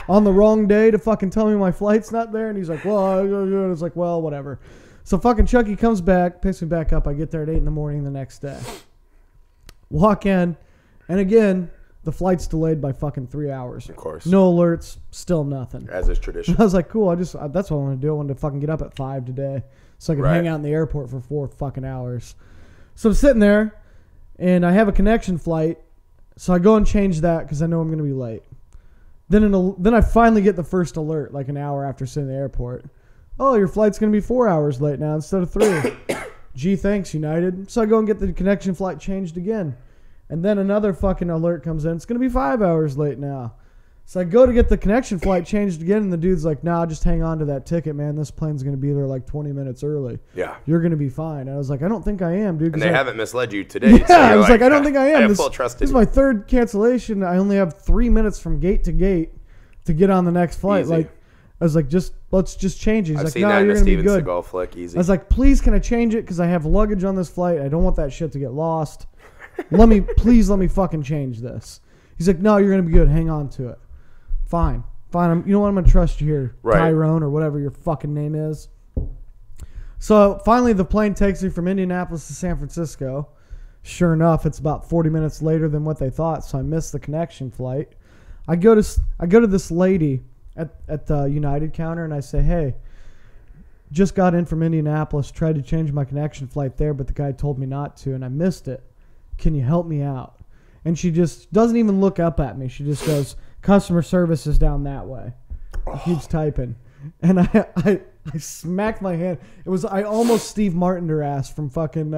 on the wrong day to fucking tell me my flight's not there. And he's like, well, I was like, well, whatever. So fucking Chucky comes back, picks me back up. I get there at 8 in the morning the next day. Walk in, and again, the flight's delayed by fucking 3 hours. Of course. No alerts, still nothing. As is tradition. I was like, cool. That's what I want to do. I wanted to fucking get up at 5 today so I could hang out in the airport for 4 fucking hours. So I'm sitting there, and I have a connection flight, so I go and change that because I know I'm going to be late. Then I finally get the first alert like an hour after sitting in the airport. Oh, your flight's going to be 4 hours late now instead of 3. Gee, thanks, United. So I go and get the connection flight changed again. And then another fucking alert comes in. It's going to be 5 hours late now. So I go to get the connection flight changed again, and the dude's like, nah, just hang on to that ticket, man. This plane's going to be there like 20 minutes early. Yeah. You're going to be fine. And I was like, I don't think I am, dude. And they haven't misled you today. Yeah, so I was like, I don't think I am. I have full trust in you. This is my third cancellation. I only have 3 minutes from gate to gate to get on the next flight. Easy. Like, I was like, let's just change it. He's I've like, seen no, that in you're a going to be Steven good. Seagal flick. Easy. I was like, please, can I change it? Because I have luggage on this flight. I don't want that shit to get lost. Please let me fucking change this. He's like, no, you're going to be good. Hang on to it. Fine. You know what? I'm going to trust you here. Right. Tyrone or whatever your fucking name is. So finally the plane takes me from Indianapolis to San Francisco. Sure enough, it's about 40 minutes later than what they thought, so I missed the connection flight. I go to this lady at the United counter, and I say, hey, just got in from Indianapolis, tried to change my connection flight there, but the guy told me not to, and I missed it. Can you help me out? And she just doesn't even look up at me. She just goes, customer service is down that way. Keeps typing. And I smacked my hand. I almost Steve Martined her ass from fucking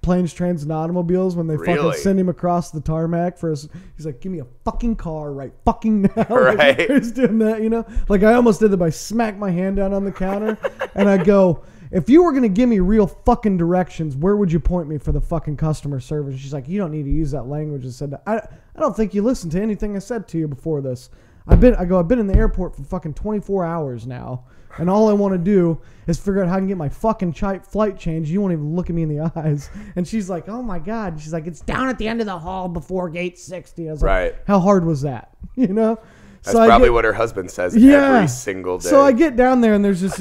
Planes, Trains, and Automobiles when they fucking send him across the tarmac for us. He's like, give me a fucking car right fucking now. Right. Like, he's doing that, you know? Like, I almost did that by smack my hand down on the counter. And I go, if you were going to give me real fucking directions, where would you point me for the fucking customer service? She's like, you don't need to use that language. I said, I don't think you listened to anything I said to you before this. I've been in the airport for fucking 24 hours now, and all I want to do is figure out how I can get my fucking flight changed. You won't even look at me in the eyes. And she's like, oh my God. She's like, it's down at the end of the hall before gate 60. I was like, how hard was that? You know? That's probably what her husband says every single day. So I get down there, and there's just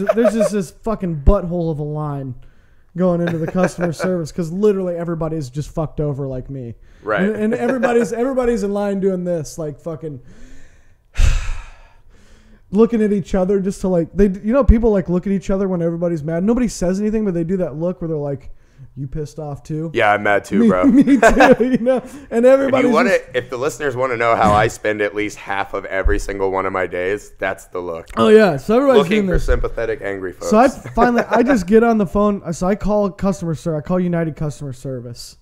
this fucking butthole of a line going into the customer service because literally everybody's just fucked over like me. Right. And everybody's in line doing this, like fucking looking at each other just to like, people like look at each other when everybody's mad. Nobody says anything, but they do that look where they're like, you pissed off too? Yeah, I'm mad too, bro. Me too, you know? And everybody's if the listeners want to know how I spend at least half of every single one of my days, that's the look. Oh, yeah. So everybody's looking for sympathetic, angry folks. So I just get on the phone. So I call customer service. I call United customer service.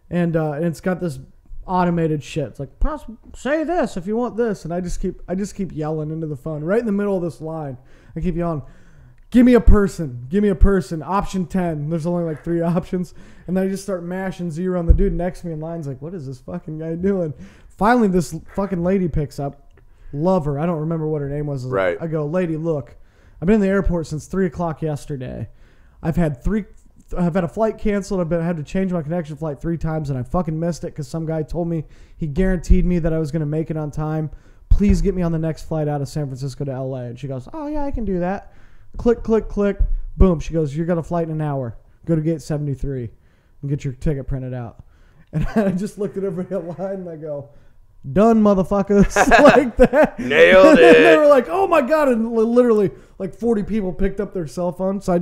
And it's got this automated shit. It's like, say this if you want this. And I just keep yelling into the phone right in the middle of this line. I keep yelling, Give me a person. Option 10. There's only like 3 options. And then I just start mashing 0 on the dude next to me in line's like, what is this fucking guy doing? Finally, this fucking lady picks up. Love her. I don't remember what her name was. Right. I go, lady, look. I've been in the airport since 3 o'clock yesterday. I've had a flight canceled. I had to change my connection flight 3 times, and I fucking missed it because some guy told me he guaranteed me that I was going to make it on time. Please get me on the next flight out of San Francisco to LA. And she goes, oh, yeah, I can do that. Click, click, click. Boom. She goes, you're going to flight in an hour. Go to gate 73 and get your ticket printed out. And I just looked at everybody in line and I go, done, motherfuckers. Like that. Nailed it. They were like, oh my God. And literally like 40 people picked up their cell phone. So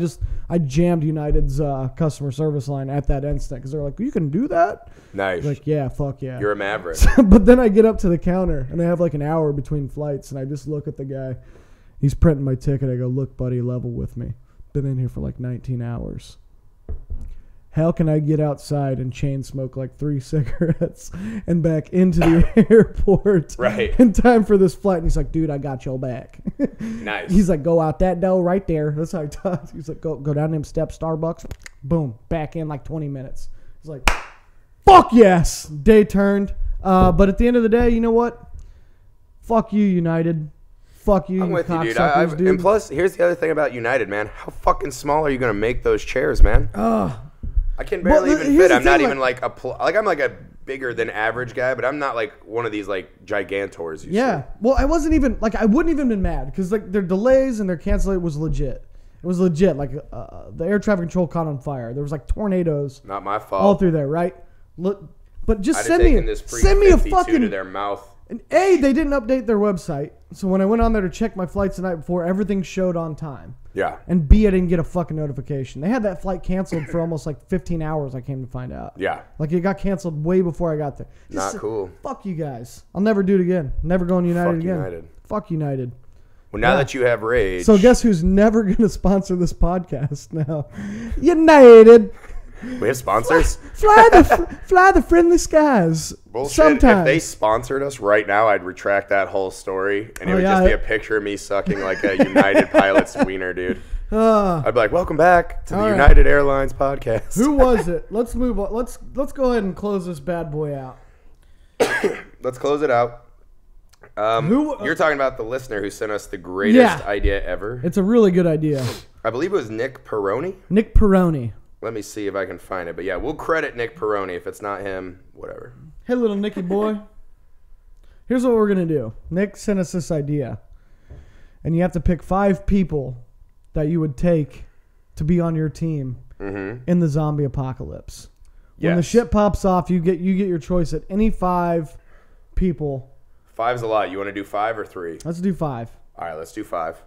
I jammed United's customer service line at that instant because they're like, you can do that? Nice. Like, yeah, fuck yeah. You're a maverick. But then I get up to the counter and I have like an hour between flights and I just look at the guy. He's printing my ticket. I go, look, buddy, level with me. Been in here for like 19 hours. How can I get outside and chain smoke like 3 cigarettes and back into the airport in time for this flight? And he's like, dude, I got your back. Nice. He's like, go out that door right there. That's how he talks. He's like, go down them steps, Starbucks. Boom, back in like 20 minutes. He's like, fuck yes. Day turned. But at the end of the day, you know what? Fuck you, United. Fuck you, I'm with you, dude. And plus, here's the other thing about United, man. How fucking small are you going to make those chairs, man? I can barely even fit. I'm not even like I'm like a bigger than average guy, but I'm not like one of these like gigantors. You see. Well, I wasn't even like I wouldn't even been mad because like their delays and their cancellation was legit. It was legit. Like the air traffic control caught on fire. There was like tornadoes. Not my fault. All through there, right? Look, but just send me a fucking to their mouth. And A, they didn't update their website, so when I went on there to check my flights the night before, everything showed on time. Yeah. And B, I didn't get a fucking notification. They had that flight canceled for almost like 15 hours. I came to find out. Yeah. Like it got canceled way before I got there. Not cool. Fuck you guys. I'll never do it again. Never go on United again. United. Fuck United. Well, now that you have rage. So guess who's never going to sponsor this podcast now? United. We have sponsors? Fly the friendly skies. Bullshit. Sometimes. If they sponsored us right now, I'd retract that whole story. And it would just be a picture of me sucking like a United pilot's wiener, dude. I'd be like, welcome back to the United Airlines podcast. Who was it? Let's move on. Let's go ahead and close this bad boy out. Let's close it out. You're talking about the listener who sent us the greatest idea ever. It's a really good idea. I believe it was Nick Peroni. Nick Peroni. Let me see if I can find it. But yeah, we'll credit Nick Peroni. If it's not him, whatever. Hey, little Nicky boy. Here's what we're going to do. Nick sent us this idea. And you have to pick 5 people that you would take to be on your team in the zombie apocalypse. When the shit pops off, you get your choice at any 5 people. 5's a lot. You want to do 5 or 3? Let's do 5. All right, let's do 5.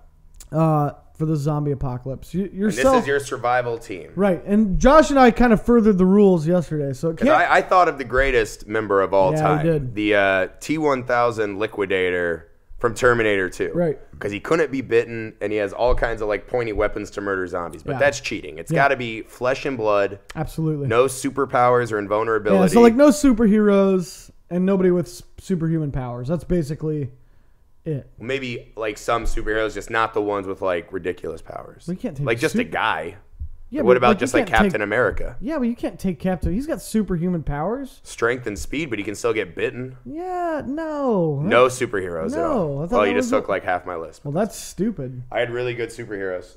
For the zombie apocalypse. And this is your survival team. Right. And Josh and I kind of furthered the rules yesterday. So I thought of the greatest member of all time. You did. The T-1000 Liquidator from Terminator 2. Right. Because he couldn't be bitten, and he has all kinds of like pointy weapons to murder zombies. But that's cheating. It's got to be flesh and blood. Absolutely. No superpowers or invulnerability. Yeah, so like no superheroes and nobody with superhuman powers. That's basically it. Maybe like some superheroes, just not the ones with like ridiculous powers. We can't take like just a guy. Yeah, what about just like Captain America? Yeah, but you can't take Captain. He's got superhuman powers. Strength and speed, but he can still get bitten. Yeah, no. No superheroes at all. I thought you just took like half my list. Well, that's stupid. I had really good superheroes.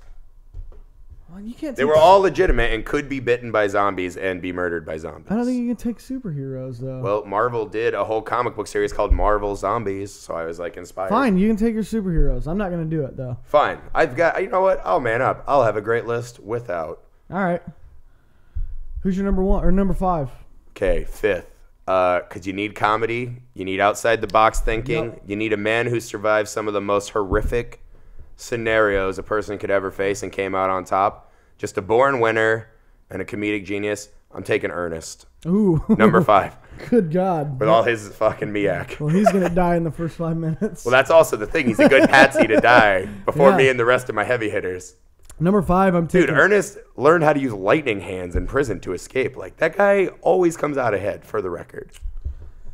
Well, you can't. They were all legitimate and could be bitten by zombies and be murdered by zombies. I don't think you can take superheroes though. Well, Marvel did a whole comic book series called Marvel Zombies, so I was like inspired. Fine, you can take your superheroes. I'm not going to do it though. Fine. I've got. You know what? I'll man up. I'll have a great list without. All right. Who's your number 1 or number 5? Okay, 5th. Because you need comedy, you need outside the box thinking, you need a man who survived some of the most horrific scenarios a person could ever face and came out on top. Just a born winner and a comedic genius. I'm taking Ernest. Ooh. Number 5. Good God. With all his fucking miak. Well, he's going to die in the first 5 minutes. Well, that's also the thing. He's a good patsy to die before me and the rest of my heavy hitters. Number 5, I'm taking... Dude, Ernest learned how to use lightning hands in prison to escape. Like, that guy always comes out ahead, for the record.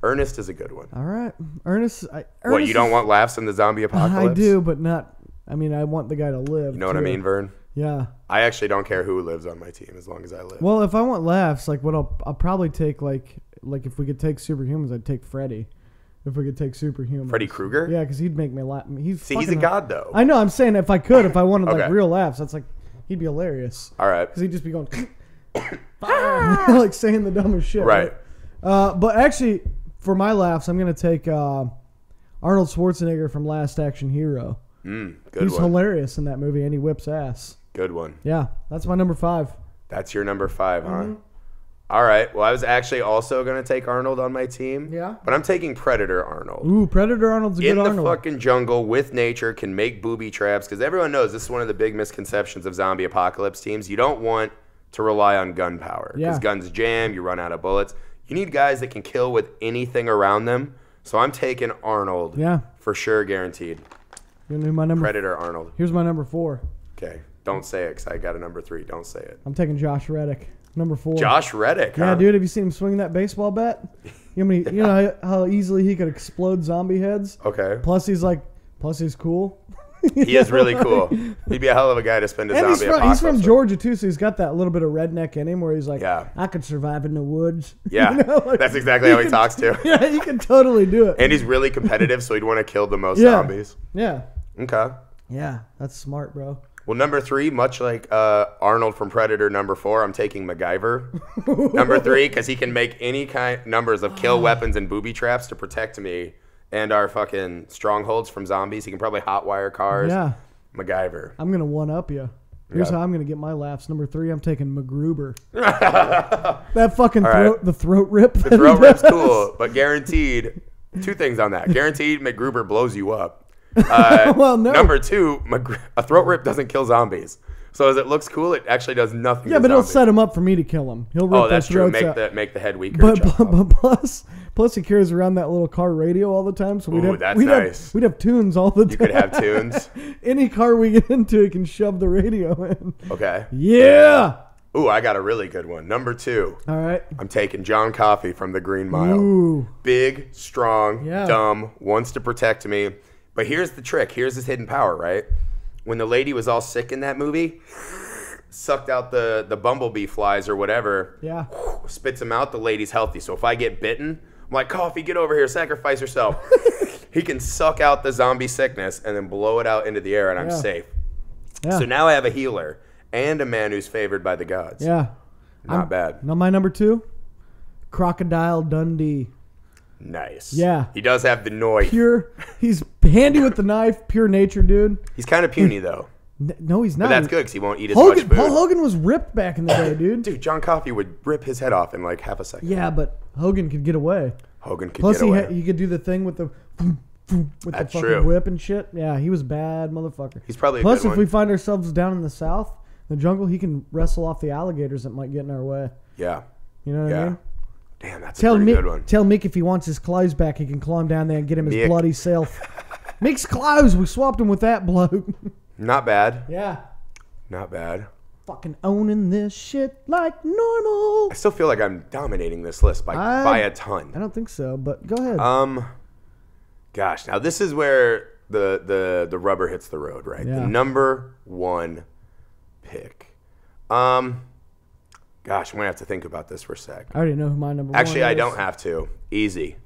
Ernest is a good one. All right. Ernest what, you don't want laughs in the zombie apocalypse? I do, but not... I mean, I want the guy to live, You know what I mean, Vern? Yeah. I actually don't care who lives on my team as long as I live. Well, if I want laughs, like, what I'll probably take, like if we could take superhumans, I'd take Freddy. If we could take superhumans. Freddy Krueger? Yeah, because he'd make me laugh. He's a god, though. I know. I'm saying if I wanted like real laughs, that's like he'd be hilarious. All right. Because he'd just be going like saying the dumbest shit. Right. But actually, for my laughs, I'm gonna take Arnold Schwarzenegger from Last Action Hero. Good He's hilarious in that movie, and he whips ass. Good one. Yeah, that's my number 5. That's your number 5, huh? All right. Well, I was actually also going to take Arnold on my team. Yeah. But I'm taking Predator Arnold. Ooh, Predator Arnold's a good Arnold. In the fucking jungle with nature, can make booby traps. Because everyone knows this is one of the big misconceptions of zombie apocalypse teams. You don't want to rely on gun power. Because guns jam, you run out of bullets. You need guys that can kill with anything around them. So I'm taking Arnold. Yeah. For sure, guaranteed. You know my number? Predator Arnold. Here's my number 4. Okay. Don't say it because I got a number 3. Don't say it. I'm taking Josh Reddick. Number 4. Josh Reddick, huh? Yeah, dude. Have you seen him swing that baseball bat? You know how easily he could explode zombie heads? Okay. Plus he's cool. He is really cool. He'd be a hell of a guy to spend a zombie apocalypse. He's from Georgia, too, so he's got that little bit of redneck in him where he's like, I could survive in the woods. Yeah, that's exactly how he talks, too. Yeah, he can totally do it. And he's really competitive, so he'd want to kill the most zombies. Yeah. Okay. Yeah, that's smart, bro. Well, number 3, much like Arnold from Predator, number 4, I'm taking MacGyver. Number 3, because he can make any numbers of kill weapons and booby traps to protect me and our fucking strongholds from zombies. He can probably hotwire cars. Yeah. MacGyver. I'm going to one-up you. Here's how I'm going to get my laughs. Number 3, I'm taking MacGruber. That fucking the throat rip. The throat rip's cool, but guaranteed, 2 things on that. Guaranteed MacGruber blows you up. Well, no. Number 2, a throat rip doesn't kill zombies. So as it looks cool, it actually does nothing. Yeah, but it'll set him up for me to kill him. He'll rip that's true. Make the head weaker. But plus he carries around that little car radio all the time. So we'd have tunes all the time. You could have tunes. Any car we get into, it can shove the radio in. Okay. Yeah. Ooh, I got a really good one. Number 2. All right. I'm taking John Coffey from The Green Mile. Ooh. Big, strong, dumb, wants to protect me. But here's the trick. Here's his hidden power, right? When the lady was all sick in that movie, sucked out the bumblebee flies or whatever. Yeah. Spits them out, the lady's healthy. So if I get bitten, I'm like, Coffee, get over here, sacrifice yourself. He can suck out the zombie sickness and then blow it out into the air, and I'm safe. Yeah. So now I have a healer and a man who's favored by the gods. Yeah. Not bad. Now my number 2, Crocodile Dundee. Nice. Yeah. He does have the knife. He's handy with the knife, pure nature, dude. He's kind of puny, though. No, he's not. But that's good because he won't eat as much food. Paul Hogan was ripped back in the day, dude. Dude, John Coffey would rip his head off in like half a second. Yeah, but Hogan could get away. Plus, he could do the thing with the fucking whip and shit. Yeah, he was bad motherfucker. He's probably Plus, good if we find ourselves down in the South, the jungle, he can wrestle off the alligators that might get in our way. Yeah. You know what I mean? Damn, that's a pretty good one. Tell Mick if he wants his claws back, he can climb down there and get him his bloody self. Mick's claws, we swapped him with that bloke. Not bad. Yeah. Not bad. Fucking owning this shit like normal. I still feel like I'm dominating this list by a ton. I don't think so, but go ahead. Gosh, now this is where the rubber hits the road, right? Yeah. The number 1 pick. Gosh, I'm going to have to think about this for a sec. I already know who my number 1 is. Actually, I don't have to. Easy.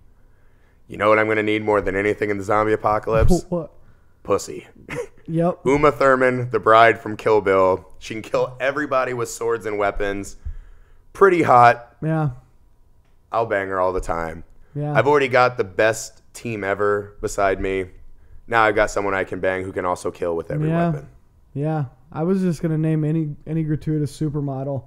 You know what I'm going to need more than anything in the zombie apocalypse? What? Pussy. Yep. Uma Thurman, the bride from Kill Bill. She can kill everybody with swords and weapons. Pretty hot. Yeah. I'll bang her all the time. Yeah. I've already got the best team ever beside me. Now I've got someone I can bang who can also kill with every weapon. Yeah. I was just gonna name any gratuitous supermodel,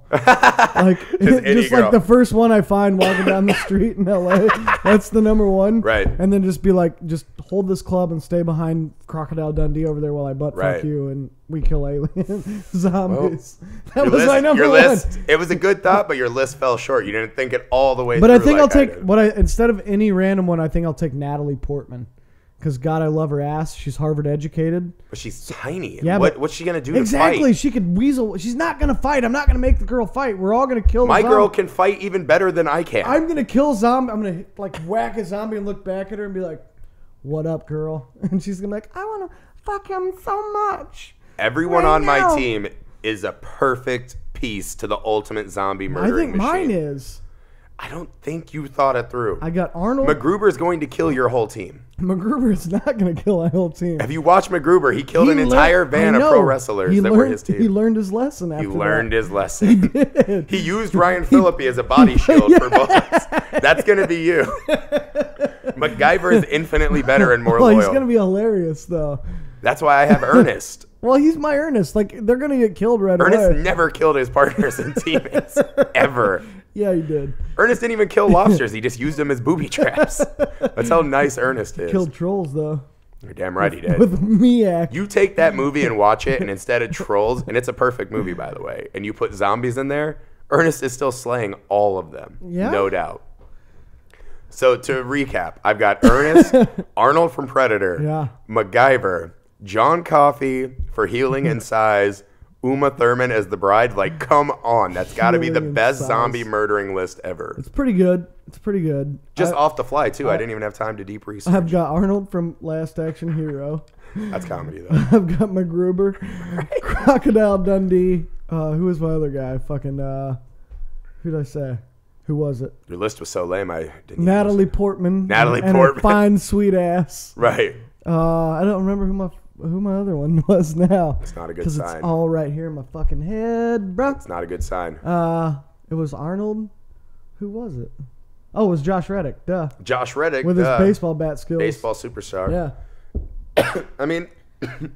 like just like the first one I find walking down the street in LA. That's the number 1, right? And then just be like, just hold this club and stay behind Crocodile Dundee over there while I fuck you and we kill alien zombies. Well, that was my number 1. It was a good thought, but your list fell short. You didn't think it all the way. But through I think like I'll take instead of any random one. I think I'll take Natalie Portman. Because God, I love her ass. She's Harvard educated. But she's tiny. Yeah, what's she going to do to fight? She could weasel. She's not going to fight. I'm not going to make the girl fight. We're all going to kill the zombie. My girl can fight even better than I can. I'm going to kill zombie. I'm going to like whack a zombie and look back at her and be like, what up, girl? And she's going to be like, I want to fuck him so much. Everyone on my team is a perfect piece to the ultimate zombie murdering machine. I think mine is. I don't think you thought it through. I got Arnold. MacGruber is going to kill your whole team. MacGruber is not going to kill my whole team. Have you watched MacGruber? He killed an entire van of pro wrestlers that were his team. He learned his lesson after that. He learned his lesson. He did. He used Ryan Phillippe as a body shield for bullets. That's going to be you. MacGyver is infinitely better and more loyal. He's going to be hilarious, though. That's why I have Ernest. Well, he's my Ernest. Like, they're going to get killed right away. Ernest never killed his partners and teammates. Ever. Yeah, he did. Ernest didn't even kill lobsters. He just used them as booby traps. That's how nice Ernest is. Killed trolls, though. You're damn right he did. With Miak. You take that movie and watch it, and instead of trolls, and it's a perfect movie, by the way, and you put zombies in there, Ernest is still slaying all of them. Yeah. No doubt. So to recap, I've got Ernest, Arnold from Predator, MacGyver, John Coffey for healing and size, Uma Thurman as the bride. Like, come on. That's got to be the best zombie murdering list ever. It's pretty good. It's pretty good. Just off the fly, too. I didn't even have time to deep research. I've got Arnold from Last Action Hero. That's comedy, though. I've got MacGruber, Crocodile Dundee. Who was my other guy? Fucking, who did I say? Who was it? Your list was so lame, I didn't Natalie Portman. Natalie and Portman. A fine, sweet ass. Right. I don't remember who my other one was now. It's not a good sign. Because it's all right here in my fucking head, bro. It's not a good sign. It was Arnold. Who was it? Oh, it was Josh Reddick. Duh. Josh Reddick. With his baseball bat skills. Baseball superstar. Yeah. I mean,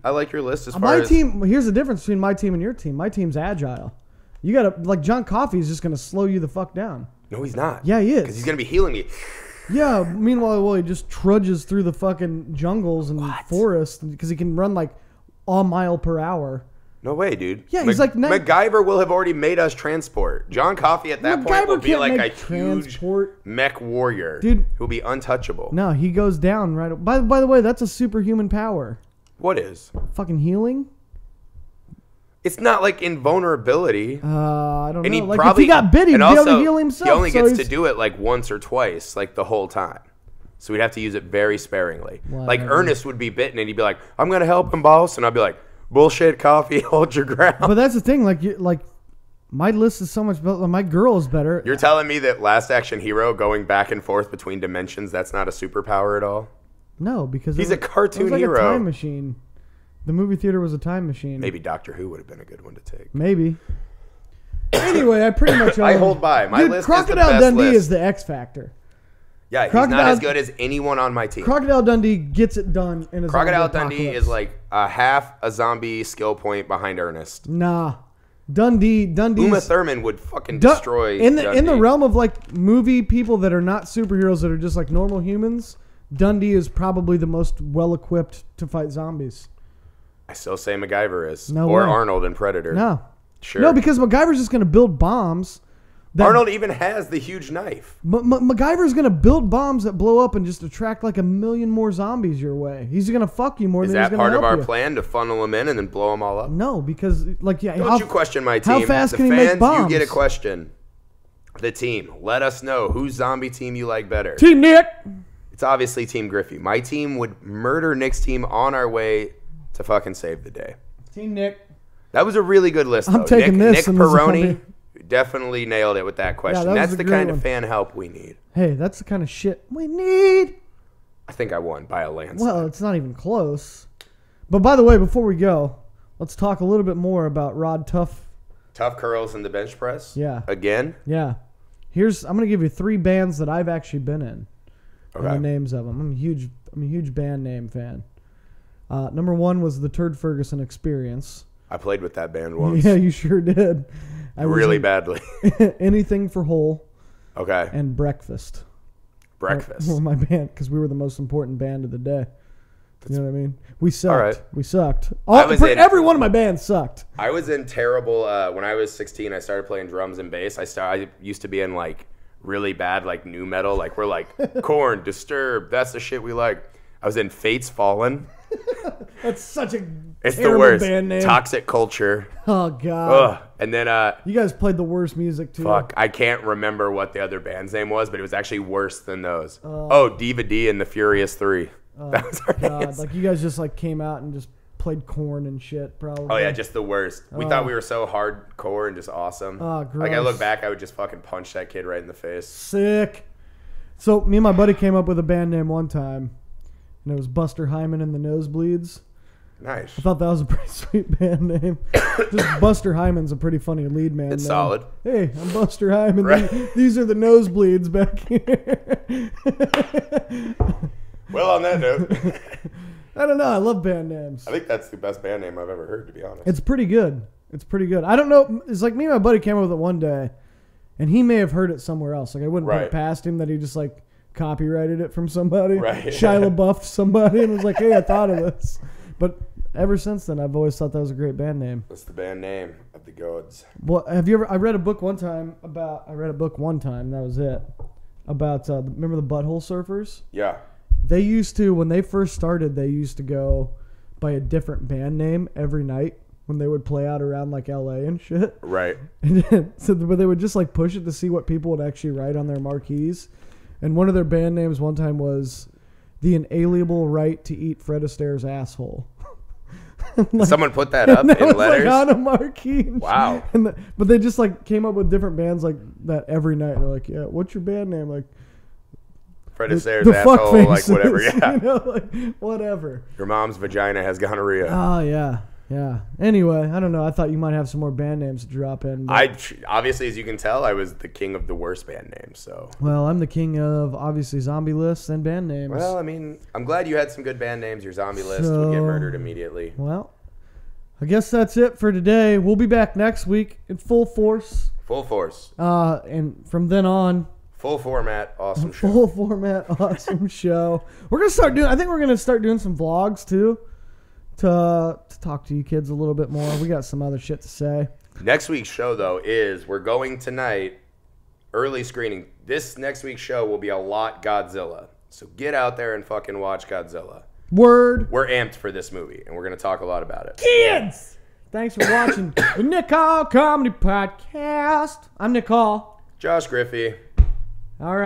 I like your list as far my as... team. Here's the difference between my team and your team. My team's agile. You gotta like John Coffey is just gonna slow you the fuck down. No, he's not. Yeah, he is. Because he's gonna be healing you. Yeah. Meanwhile, he just trudges through the fucking jungles and forests because he can run like a mile per hour. No way, dude. Yeah, he's like MacGyver will have already made us transport. John Coffey at that point will be like a huge mech warrior, dude, who'll be untouchable. No, he goes down right. By the way, that's a superhuman power. What is? Fucking healing. It's not like invulnerability. I don't know. He like if he got bit, he'd be able to heal himself. He only gets to do it like once or twice, like the whole time. So we'd have to use it very sparingly. Whatever. Like Ernest would be bitten, and he'd be like, "I'm gonna help him, boss," and I'd be like, "Bullshit, Coffee, hold your ground." But that's the thing. Like my list is so much better. My girl is better. You're telling me that Last Action Hero going back and forth between dimensions, that's not a superpower at all? No, because he's a cartoon it was like hero. A time machine. The movie theater was a time machine. Maybe Doctor Who would have been a good one to take. Maybe. Anyway, I pretty much I hold by. My list Crocodile is the best Dundee list. is the X factor. Yeah, he's not as good as anyone on my team. Crocodile Dundee gets it done in a Crocodile Dundee is like a half a zombie skill point behind Ernest. Nah. Dundee. Uma Thurman would fucking destroy in the realm of like movie people that are not superheroes that are just like normal humans. Dundee is probably the most well equipped to fight zombies. I still say MacGyver is. No or way. Arnold in Predator. No. Sure. No, because MacGyver's just going to build bombs. Arnold even has the huge knife. MacGyver's going to build bombs that blow up and just attract like 1 million more zombies your way. He's going to fuck you more than he's going to help you. Is that part of our plan to funnel them in and then blow them all up? No, because like yeah. Don't you question my team. How fast the can fans, he make bombs? You get a question. The team. Let us know whose zombie team you like better. Team Nick. It's obviously Team Griffey. My team would murder Nick's team on our way to fucking save the day. Team Nick. That was a really good list, though. I'm taking Nick this. Peroni definitely nailed it with that question. Yeah, that's the kind of fan help we need. Hey, that's the kind of shit we need. I think I won by a landslide. Well, it's not even close. But by the way, before we go, let's talk a little bit more about Rod Tough. Tough curls in the bench press? Yeah. Again? Yeah. I'm going to give you 3 bands that I've actually been in. Okay. And the names of them. I'm a huge band name fan. Number 1 was the Turd Ferguson Experience. I played with that band once. Yeah, you sure did. Really badly. Anything for Whole. Okay. And Breakfast. Breakfast. Were my band because we were the most important band of the day. You know what I mean? We sucked. All right. We sucked. Every one of my bands sucked. I was in terrible. When I was 16, I started playing drums and bass. I used to be in like really bad like nu metal. Like we're like Korn, Disturbed. That's the shit we like. I was in Fates Fallen. That's such a it's the worst band name. Toxic Culture. Oh god. Ugh. And then you guys played the worst music too. Fuck, I can't remember what the other band's name was, but it was actually worse than those. Diva D and the Furious 3. That was our names. Like you guys just like came out and just played Korn and shit, probably. Oh yeah, just the worst. We thought we were so hardcore and just awesome. Oh, gross. Like I look back, I would just fucking punch that kid right in the face. Sick. So me and my buddy came up with a band name one time, and it was Buster Hyman and the Nosebleeds. Nice. I thought that was a pretty sweet band name. Just Buster Hyman's a pretty funny lead man. It's name. solid. Hey, I'm Buster Hyman. Right. These are the Nosebleeds back here. Well, on that note. I don't know. I love band names. I think that's the best band name I've ever heard, to be honest. It's pretty good. I don't know. It's like me and my buddy came up with it one day, and he may have heard it somewhere else. Like I wouldn't put it past him that he just like copyrighted it from somebody. Right. Shia LaBeouf'd somebody and was like, hey, I thought of this. But ever since then, I've always thought that was a great band name. That's the band name of the gods. Well, have you ever? I read a book one time. That was it. About remember the Butthole Surfers? Yeah. They used to, when they first started, they used to go by a different band name every night when they would play out around like LA and shit. Right. And then, but they would just like push it to see what people would actually write on their marquees. And one of their band names one time was The Inalienable Right to Eat Fred Astaire's Asshole. Like, someone put that up in letters? Like on a marquee. Wow. But they just like came up with different bands like that every night. They're like, yeah, what's your band name? Like, Fred Astaire's asshole, like whatever, yeah. You know, like whatever. Your mom's vagina has gonorrhea. Oh yeah. Yeah. Anyway, I don't know. I thought you might have some more band names to drop in. Obviously, as you can tell, I was the king of the worst band names. So. Well, I'm the king of obviously zombie lists and band names. Well, I mean, I'm glad you had some good band names. Your zombie list would get murdered immediately. Well, I guess that's it for today. We'll be back next week in full force. Full force. And from then on. Full format, awesome show. Full format, awesome show. We're gonna start doing. I think we're gonna start doing some vlogs too, to talk to you kids a little bit more. We got some other shit to say. Next week's show though is we're going tonight, early screening. This next week's show will be a lot Godzilla. So get out there and fucking watch Godzilla. Word. We're amped for this movie, and we're gonna talk a lot about it. Kids, thanks for watching the Nick Hall Comedy Podcast. I'm Nick Hall. Josh Griffey. All right.